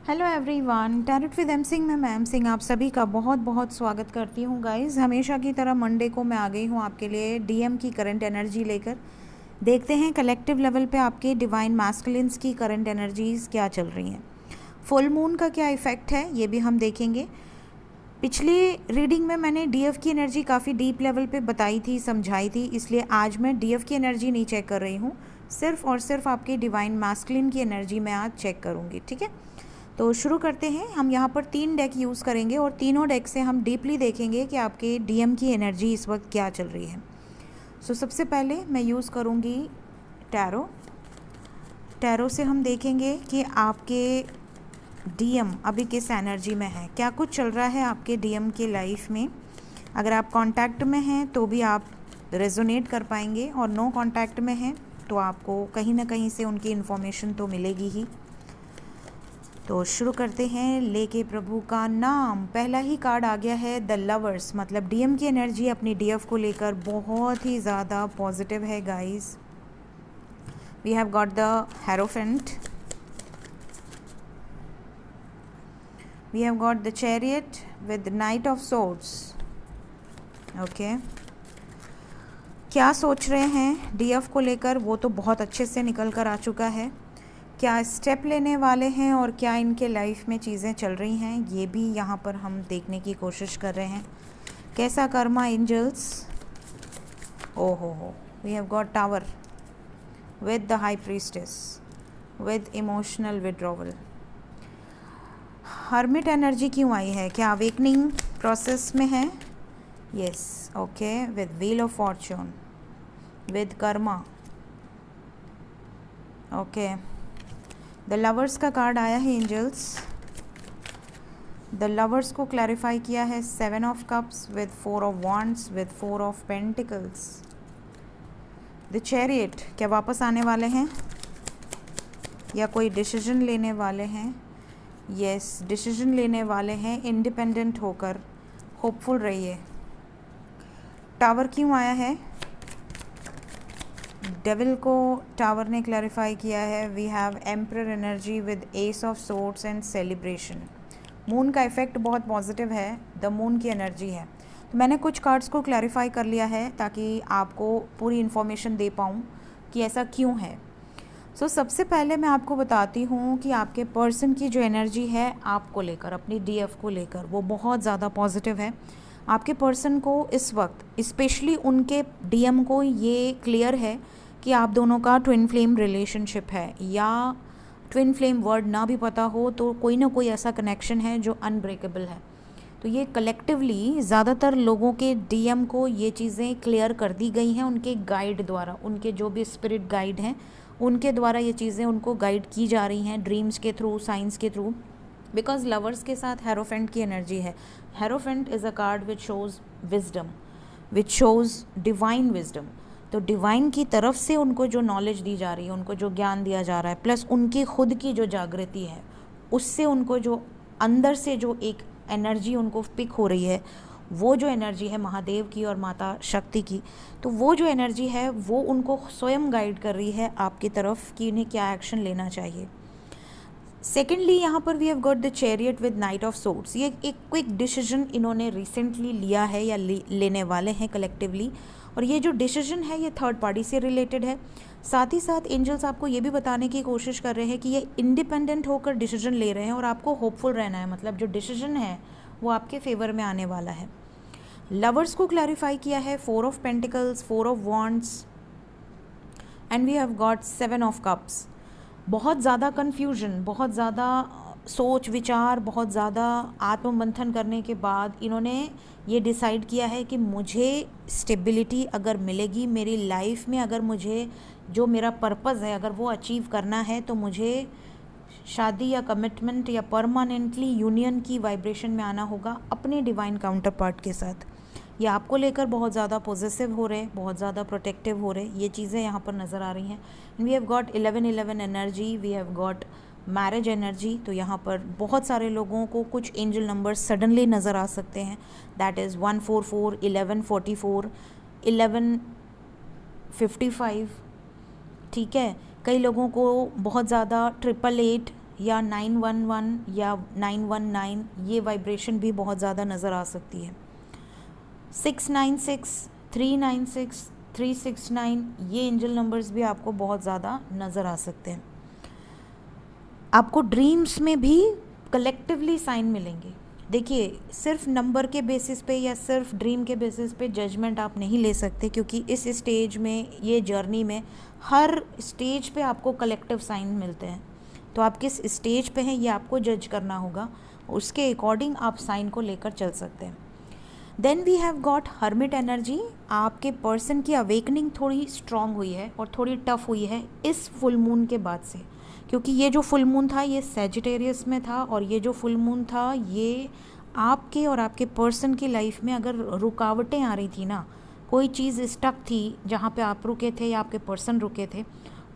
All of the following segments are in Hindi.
Hello everyone, tarot with M Singh में मैं एम सिंह आप सभी का बहुत बहुत स्वागत करती हूँ गाइस। हमेशा की तरह मंडे को मैं आ गई हूँ आपके लिए डीएम की करंट एनर्जी लेकर। देखते हैं कलेक्टिव लेवल पे आपके डिवाइन मैस्कुलिन्स की करंट एनर्जीज़ क्या चल रही हैं। फुल मून का क्या इफ़ेक्ट है ये भी हम देखेंगे। पिछली रीडिंग में मैंने डीएफ की एनर्जी काफ़ी डीप लेवल पे बताई थी, समझाई थी, इसलिए आज मैं डीएफ की एनर्जी नहीं चेक कर रही हूँ, सिर्फ और सिर्फ आपकी डिवाइन मैस्कुलिन की एनर्जी मैं आज चेक करूँगी। ठीक है, तो शुरू करते हैं। हम यहाँ पर 3 डेक यूज़ करेंगे और तीनों डेक से हम डीपली देखेंगे कि आपके डीएम की एनर्जी इस वक्त क्या चल रही है। सबसे पहले मैं यूज़ करूँगी टैरो। टैरो से हम देखेंगे कि आपके डीएम अभी किस एनर्जी में है, क्या कुछ चल रहा है आपके डीएम के लाइफ में। अगर आप कांटेक्ट में हैं तो भी आप रेजोनेट कर पाएंगे, और नो कांटेक्ट में हैं तो आपको कहीं ना कहीं से उनकी इन्फॉर्मेशन तो मिलेगी ही। तो शुरू करते हैं लेके प्रभु का नाम। पहला ही कार्ड आ गया है द लवर्स, मतलब डीएम की एनर्जी अपनी डीएफ को लेकर बहुत ही ज़्यादा पॉजिटिव है guys. We have got the hierophant, we have got the chariot with knight of swords. Okay, क्या सोच रहे हैं डीएफ को लेकर वो तो बहुत अच्छे से निकल कर आ चुका है। क्या स्टेप लेने वाले हैं और क्या इनके लाइफ में चीज़ें चल रही हैं ये भी यहाँ पर हम देखने की कोशिश कर रहे हैं। कैसा कर्मा एंजल्स। हो, we have got tower with the high priestess with emotional withdrawal. Hermit energy क्यों आई है, क्या अवेकनिंग प्रोसेस में है। Yes, okay, with wheel of fortune with कर्मा। ओके, द लवर्स का कार्ड आया है एंजल्स। द लवर्स को क्लैरिफाई किया है 7 of cups with 4 of wands with 4 of pentacles. The chariot, क्या वापस आने वाले हैं या कोई डिसीजन लेने वाले हैं। यस, डिसीजन लेने वाले हैं इंडिपेंडेंट होकर, होपफुल रहिए। टावर क्यों आया है, डेविल को टावर ने क्लैरिफाई किया है। We have emperor energy with ace of swords and celebration. Moon का इफेक्ट बहुत पॉजिटिव है, द मून की एनर्जी है। तो मैंने कुछ कार्ड्स को क्लैरिफाई कर लिया है ताकि आपको पूरी इन्फॉर्मेशन दे पाऊँ कि ऐसा क्यों है। सबसे पहले मैं आपको बताती हूँ कि आपके पर्सन की जो एनर्जी है आपको लेकर, अपनी डीएफ को लेकर, वो बहुत ज़्यादा पॉजिटिव है। आपके पर्सन को इस वक्त, स्पेशली उनके डीएम को, ये क्लियर है कि आप दोनों का ट्विन फ्लेम रिलेशनशिप है, या ट्विन फ्लेम वर्ड ना भी पता हो तो कोई ना कोई ऐसा कनेक्शन है जो अनब्रेकेबल है। तो ये कलेक्टिवली ज़्यादातर लोगों के डीएम को ये चीज़ें क्लियर कर दी गई हैं उनके गाइड द्वारा, उनके जो भी स्पिरिट गाइड हैं उनके द्वारा ये चीज़ें उनको गाइड की जा रही हैं, ड्रीम्स के थ्रू, साइंस के थ्रू। बिकॉज लवर्स के साथ हेरोफेंट की एनर्जी है। Hierophant is a card which shows wisdom, which shows divine wisdom. तो डिवाइन की तरफ से उनको जो नॉलेज दी जा रही है, उनको जो ज्ञान दिया जा रहा है, प्लस उनकी खुद की जो जागृति है, उससे उनको जो अंदर से जो एक एनर्जी उनको पिक हो रही है, वो जो एनर्जी है महादेव की और माता शक्ति की, तो वो जो एनर्जी है वो उनको स्वयं गाइड कर रही है आपकी तरफ कि इन्हें क्या एक्शन लेना चाहिए। सेकेंडली, यहाँ पर we have got the chariot with knight of swords. ये एक क्विक डिसीजन इन्होंने रिसेंटली लिया है या लेने वाले हैं कलेक्टिवली, और ये जो डिसीजन है ये थर्ड पार्टी से रिलेटेड है। साथ ही साथ एंजल्स आपको ये भी बताने की कोशिश कर रहे हैं कि ये इंडिपेंडेंट होकर डिसीजन ले रहे हैं और आपको होपफुल रहना है, मतलब जो डिसीजन है वो आपके फेवर में आने वाला है। लवर्स को क्लैरिफाई किया है 4 of pentacles, 4 of wands and we have got 7 of cups. बहुत ज़्यादा कन्फ्यूजन, बहुत ज़्यादा सोच विचार, बहुत ज़्यादा आत्ममंथन करने के बाद इन्होंने ये डिसाइड किया है कि मुझे स्टेबिलिटी अगर मिलेगी मेरी लाइफ में, अगर मुझे जो मेरा पर्पज़ है अगर वो अचीव करना है, तो मुझे शादी या कमिटमेंट या परमानेंटली यूनियन की वाइब्रेशन में आना होगा अपने डिवाइन काउंटर पार्ट के साथ। ये आपको लेकर बहुत ज़्यादा पॉजिटिव हो रहे, बहुत ज़्यादा प्रोटेक्टिव हो रहे, ये चीज़ें यहाँ पर नज़र आ रही हैं। We have got 11-11 energy, we have got marriage energy. तो यहाँ पर बहुत सारे लोगों को कुछ एंजल नंबर सडनली नज़र आ सकते हैं, दैट इज़ 144, 1144, 1155। ठीक है, कई लोगों को बहुत ज़्यादा 888, या 911 या 919, ये वाइब्रेशन भी बहुत ज़्यादा नज़र आ सकती है। 696, 396, 369, ये एंजल नंबर्स भी आपको बहुत ज़्यादा नज़र आ सकते हैं। आपको ड्रीम्स में भी कलेक्टिवली साइन मिलेंगे। देखिए, सिर्फ नंबर के बेसिस पे या सिर्फ ड्रीम के बेसिस पे जजमेंट आप नहीं ले सकते, क्योंकि इस स्टेज में, ये जर्नी में, हर स्टेज पे आपको कलेक्टिव साइन मिलते हैं। तो आप किस स्टेज पे हैं ये आपको जज करना होगा, उसके अकॉर्डिंग आप साइन को लेकर चल सकते हैं। Then we have got hermit energy. आपके पर्सन की अवेकनिंग थोड़ी स्ट्रांग हुई है और थोड़ी टफ हुई है इस फुल मून के बाद से, क्योंकि ये जो फुल मून था ये सैजिटेरियस में था, और ये जो फुल मून था ये आपके और आपके पर्सन की लाइफ में अगर रुकावटें आ रही थी ना, कोई चीज़ स्टक थी जहाँ पे आप रुके थे या आपके पर्सन रुके थे,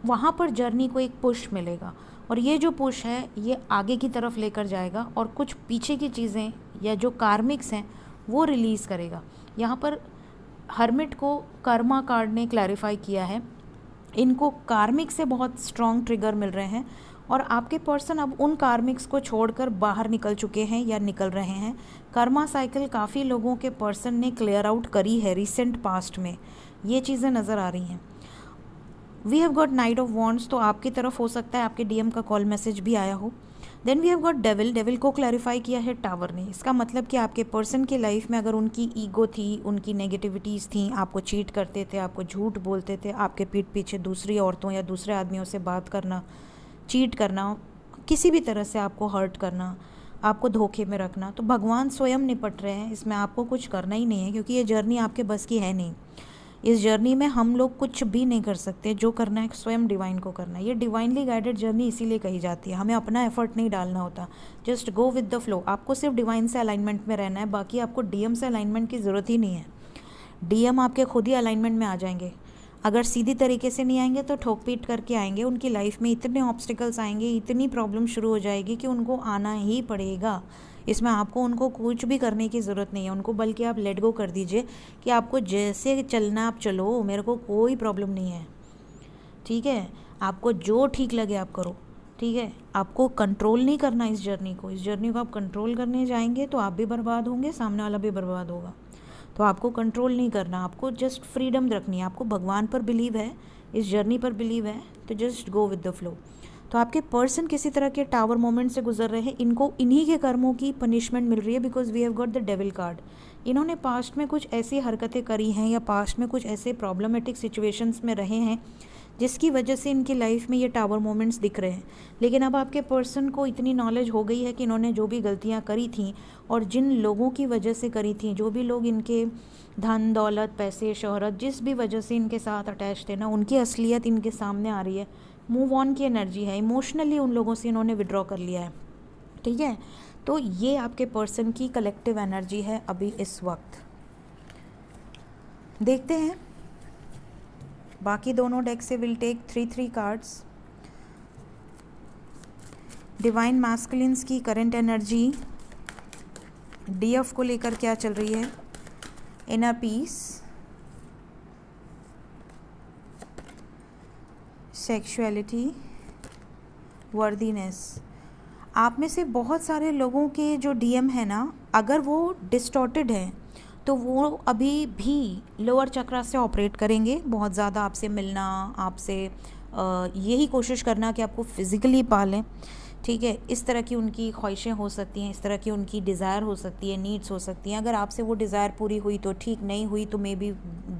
वहाँ पर जर्नी को एक पुश मिलेगा, और ये जो पुश है ये आगे की तरफ लेकर जाएगा और कुछ पीछे की चीज़ें या जो कार्मिक्स हैं वो रिलीज़ करेगा। यहाँ पर हर्मिट को कर्मा कार्ड ने क्लैरिफाई किया है, इनको कार्मिक से बहुत स्ट्रॉन्ग ट्रिगर मिल रहे हैं, और आपके पर्सन अब उन कार्मिक्स को छोड़कर बाहर निकल चुके हैं या निकल रहे हैं। कर्मा साइकिल काफ़ी लोगों के पर्सन ने क्लियर आउट करी है रिसेंट पास्ट में, ये चीज़ें नज़र आ रही हैं। We have got knight of wands, तो आपकी तरफ हो सकता है आपके डीएम का कॉल मैसेज भी आया हो। Then we have got devil. Devil को क्लैरिफाई किया है टावर ने। इसका मतलब कि आपके पर्सन की लाइफ में अगर उनकी ईगो थी, उनकी नेगेटिविटीज़ थी, आपको चीट करते थे, आपको झूठ बोलते थे, आपके पीठ पीछे दूसरी औरतों या दूसरे आदमियों से बात करना, चीट करना, किसी भी तरह से आपको हर्ट करना, आपको धोखे में रखना, तो भगवान स्वयं निपट रहे हैं। इसमें आपको कुछ करना ही नहीं है, क्योंकि ये जर्नी आपके बस की है नहीं। इस जर्नी में हम लोग कुछ भी नहीं कर सकते, जो करना है स्वयं डिवाइन को करना है। ये डिवाइनली गाइडेड जर्नी इसीलिए कही जाती है, हमें अपना एफर्ट नहीं डालना होता, just go with the flow. आपको सिर्फ डिवाइन से अलाइनमेंट में रहना है, बाकी आपको डीएम से अलाइनमेंट की ज़रूरत ही नहीं है। डीएम आपके खुद ही अलाइनमेंट में आ जाएंगे। अगर सीधी तरीके से नहीं आएंगे तो ठोक पीट करके आएंगे। उनकी लाइफ में इतने ऑब्स्टिकल्स आएंगे, इतनी प्रॉब्लम शुरू हो जाएगी कि उनको आना ही पड़ेगा। इसमें आपको उनको कुछ भी करने की ज़रूरत नहीं है उनको, बल्कि आप लेट गो कर दीजिए कि आपको जैसे चलना आप चलो, मेरे को कोई प्रॉब्लम नहीं है, ठीक है। आपको जो ठीक लगे आप करो, ठीक है। आपको कंट्रोल नहीं करना इस जर्नी को। इस जर्नी को आप कंट्रोल करने जाएंगे तो आप भी बर्बाद होंगे, सामने वाला भी बर्बाद होगा। तो आपको कंट्रोल नहीं करना, आपको जस्ट फ्रीडम रखनी है। आपको भगवान पर बिलीव है, इस जर्नी पर बिलीव है, तो just go with the flow. तो आपके पर्सन किसी तरह के टावर मोमेंट से गुजर रहे हैं, इनको इन्हीं के कर्मों की पनिशमेंट मिल रही है, because we have got the devil card. इन्होंने पास्ट में कुछ ऐसी हरकतें करी हैं या पास्ट में कुछ ऐसे प्रॉब्लमेटिक सिचुएशंस में रहे हैं जिसकी वजह से इनकी लाइफ में ये टावर मोमेंट्स दिख रहे हैं। लेकिन अब आपके पर्सन को इतनी नॉलेज हो गई है कि इन्होंने जो भी गलतियां करी थी और जिन लोगों की वजह से करी थी, जो भी लोग इनके धन दौलत पैसे शोहरत जिस भी वजह से इनके साथ अटैच थे ना, उनकी असलियत इनके सामने आ रही है। मूव ऑन की एनर्जी है, इमोशनली उन लोगों से इन्होंने विड्रॉ कर लिया है, ठीक है। तो ये आपके पर्सन की कलेक्टिव एनर्जी है अभी इस वक्त। देखते हैं बाकी दोनों डेक से। Will take 3 cards. Divine masculines की करंट एनर्जी डीएफ को लेकर क्या चल रही है। Inner peace, sexuality, worthiness. आप में से बहुत सारे लोगों के जो डीएम है ना, अगर वो डिस्टॉर्टेड हैं तो वो अभी भी लोअर चक्रा से ऑपरेट करेंगे। बहुत ज़्यादा आपसे मिलना, आपसे यही कोशिश करना कि आपको फिज़िकली पालें, ठीक है। इस तरह की उनकी ख्वाहिशें हो सकती हैं, इस तरह की उनकी डिज़ायर हो सकती है, नीड्स हो सकती हैं। अगर आपसे वो डिज़ायर पूरी हुई तो ठीक, नहीं हुई तो may be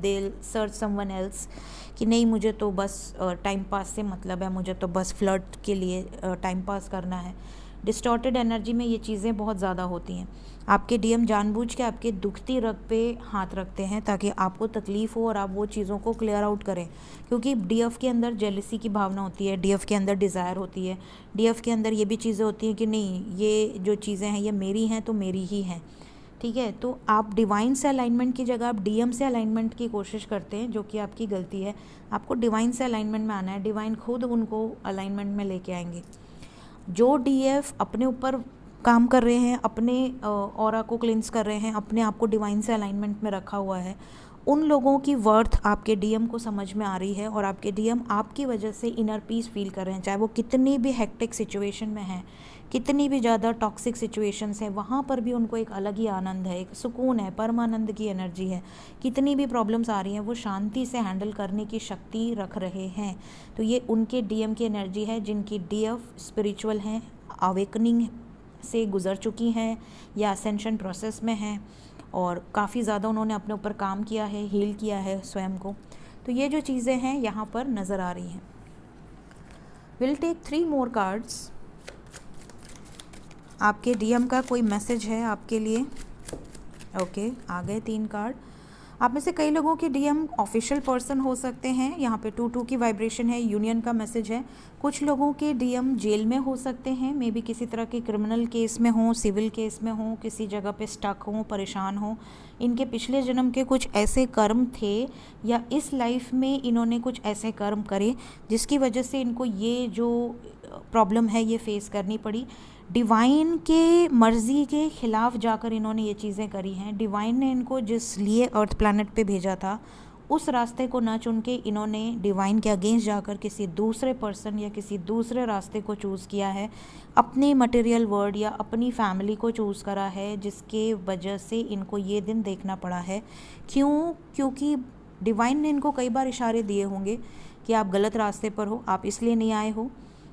they search someone else, कि नहीं मुझे तो बस टाइम पास से मतलब है, मुझे तो बस फ्लर्ट के लिए टाइम पास करना है। डिस्टॉर्टेड एनर्जी में ये चीज़ें बहुत ज़्यादा होती हैं। आपके डीएम जानबूझ के आपके दुखती रग पे हाथ रखते हैं ताकि आपको तकलीफ़ हो और आप वो चीज़ों को क्लियर आउट करें, क्योंकि डीएफ के अंदर जेलसी की भावना होती है, डीएफ के अंदर डिज़ायर होती है, डीएफ के अंदर ये भी चीज़ें होती हैं कि नहीं ये जो चीज़ें हैं ये मेरी हैं तो मेरी ही हैं, ठीक है। तो आप डिवाइन से अलाइनमेंट की जगह आप डीएम से अलाइनमेंट की कोशिश करते हैं, जो कि आपकी गलती है। आपको डिवाइन से अलाइनमेंट में आना है, डिवाइन खुद उनको अलाइनमेंट में लेके आएंगे। जो डीएफ अपने ऊपर काम कर रहे हैं, अपने ऑरा को क्लिंस कर रहे हैं, अपने आप को डिवाइन से अलाइनमेंट में रखा हुआ है, उन लोगों की वर्थ आपके डीएम को समझ में आ रही है और आपके डीएम आपकी वजह से इनर पीस फील कर रहे हैं, चाहे वो कितनी भी हेक्टिक सिचुएशन में है, कितनी भी ज़्यादा टॉक्सिक सिचुएशंस हैं, वहाँ पर भी उनको एक अलग ही आनंद है, एक सुकून है, परमानंद की एनर्जी है। कितनी भी प्रॉब्लम्स आ रही हैं वो शांति से हैंडल करने की शक्ति रख रहे हैं। तो ये उनके डीएम की एनर्जी है, जिनकी डीएफ स्पिरिचुअल हैं, अवेकनिंग से गुजर चुकी हैं या असेंशन प्रोसेस में हैं और काफ़ी ज़्यादा उन्होंने अपने ऊपर काम किया है, हील किया है स्वयं को। तो ये जो चीज़ें हैं यहाँ पर नज़र आ रही हैं। Will take 3 more cards. आपके डीएम का कोई मैसेज है आपके लिए? ओके, आ गए 3 कार्ड। आप में से कई लोगों के डीएम ऑफिशियल पर्सन हो सकते हैं, यहाँ पे 2-2 की वाइब्रेशन है, यूनियन का मैसेज है। कुछ लोगों के डीएम जेल में हो सकते हैं, मे बी किसी तरह के क्रिमिनल केस में हो, सिविल केस में हो, किसी जगह पे स्टक हो, परेशान हो। इनके पिछले जन्म के कुछ ऐसे कर्म थे या इस लाइफ में इन्होंने कुछ ऐसे कर्म करे जिसकी वजह से इनको ये जो प्रॉब्लम है ये फेस करनी पड़ी। डिवाइन के मर्ज़ी के ख़िलाफ़ जाकर इन्होंने ये चीज़ें करी हैं। डिवाइन ने इनको जिस लिए अर्थ प्लैनेट पे भेजा था उस रास्ते को न चुन के इन्होंने डिवाइन के अगेंस्ट जाकर किसी दूसरे पर्सन या किसी दूसरे रास्ते को चूज़ किया है, अपने मटेरियल वर्ल्ड या अपनी फैमिली को चूज़ करा है, जिसके वजह से इनको ये दिन देखना पड़ा है। क्योंकि डिवाइन ने इनको कई बार इशारे दिए होंगे कि आप गलत रास्ते पर हो, आप इसलिए नहीं आए हो,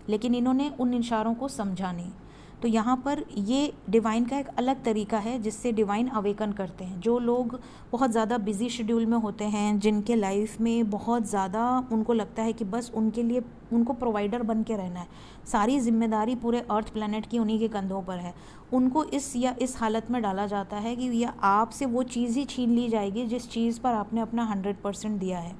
लेकिन इन्होंने उन इशारों को समझा नहीं। तो यहाँ पर ये डिवाइन का एक अलग तरीका है जिससे डिवाइन अवेकन करते हैं। जो लोग बहुत ज़्यादा बिजी शेड्यूल में होते हैं, जिनके लाइफ में बहुत ज़्यादा उनको लगता है कि बस उनके लिए उनको प्रोवाइडर बन के रहना है, सारी जिम्मेदारी पूरे अर्थ प्लैनेट की उन्हीं के कंधों पर है, उनको इस हालत में डाला जाता है कि या आपसे वो चीज़ ही छीन ली जाएगी जिस चीज़ पर आपने अपना 100% दिया है,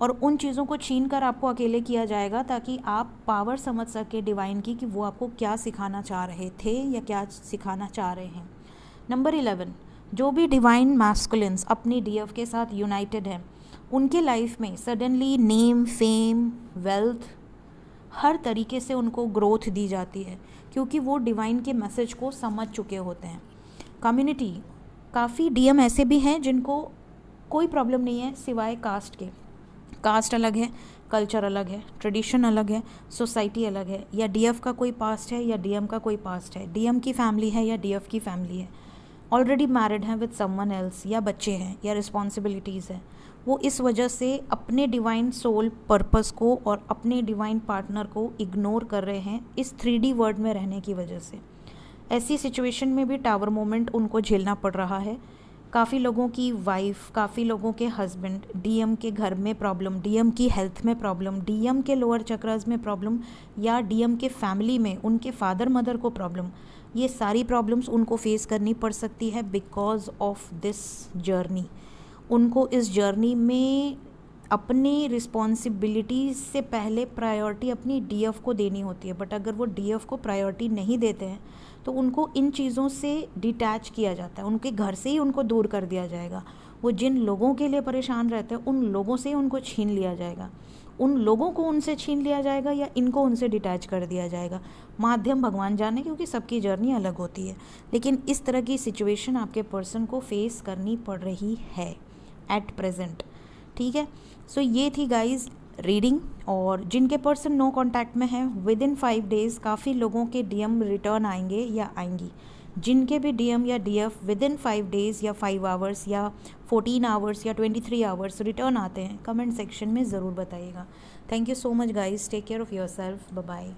और उन चीज़ों को छीन कर आपको अकेले किया जाएगा ताकि आप पावर समझ सके डिवाइन की कि वो आपको क्या सिखाना चाह रहे थे या क्या सिखाना चाह रहे हैं। नंबर 11, जो भी डिवाइन मैस्कुलिन्स अपनी डीएफ के साथ यूनाइटेड हैं, उनके लाइफ में सडनली नेम, फेम, वेल्थ, हर तरीके से उनको ग्रोथ दी जाती है क्योंकि वो डिवाइन के मैसेज को समझ चुके होते हैं। कम्युनिटी, काफ़ी डीएम ऐसे भी हैं जिनको कोई प्रॉब्लम नहीं है सिवाय कास्ट के। कास्ट अलग है, कल्चर अलग है, ट्रेडिशन अलग है, सोसाइटी अलग है, या डीएफ का कोई पास्ट है या डीएम का कोई पास्ट है, डीएम की फैमिली है या डीएफ की फैमिली है, ऑलरेडी मैरिड हैं विद समवन एल्स, या बच्चे हैं या रिस्पॉन्सिबिलिटीज़ हैं। वो इस वजह से अपने डिवाइन सोल पर्पस को और अपने डिवाइन पार्टनर को इग्नोर कर रहे हैं इस 3D वर्ल्ड में रहने की वजह से। ऐसी सिचुएशन में भी टावर मोमेंट उनको झेलना पड़ रहा है। काफ़ी लोगों की वाइफ, काफ़ी लोगों के हस्बैंड, डीएम के घर में प्रॉब्लम, डीएम की हेल्थ में प्रॉब्लम, डीएम के लोअर चक्रास में प्रॉब्लम, या डीएम के फैमिली में उनके फादर मदर को प्रॉब्लम, ये सारी प्रॉब्लम्स उनको फेस करनी पड़ सकती है बिकॉज ऑफ दिस जर्नी। उनको इस जर्नी में अपनी रिस्पॉन्सिबिलिटीज़ से पहले प्रायोरिटी अपनी डीएफ को देनी होती है, बट अगर वो डीएफ को प्रायोरिटी नहीं देते हैं तो उनको इन चीज़ों से डिटैच किया जाता है, उनके घर से ही उनको दूर कर दिया जाएगा। वो जिन लोगों के लिए परेशान रहते हैं उन लोगों से ही उनको छीन लिया जाएगा, उन लोगों को उनसे छीन लिया जाएगा या इनको उनसे डिटैच कर दिया जाएगा। माध्यम भगवान जाने, क्योंकि सबकी जर्नी अलग होती है, लेकिन इस तरह की सिचुएशन आपके पर्सन को फेस करनी पड़ रही है एट प्रेजेंट। ठीक है, सो ये थी गाइज रीडिंग। और जिनके पर्सन नो कांटेक्ट में हैं, विद इन 5 डेज़ काफ़ी लोगों के डीएम रिटर्न आएंगे या आएंगी। जिनके भी डीएम या डीएफ विद इन 5 डेज़ या 5 आवर्स या 14 आवर्स या 23 आवर्स रिटर्न आते हैं, कमेंट सेक्शन में ज़रूर बताइएगा। Thank you so much guys, take care of your self, bye bye.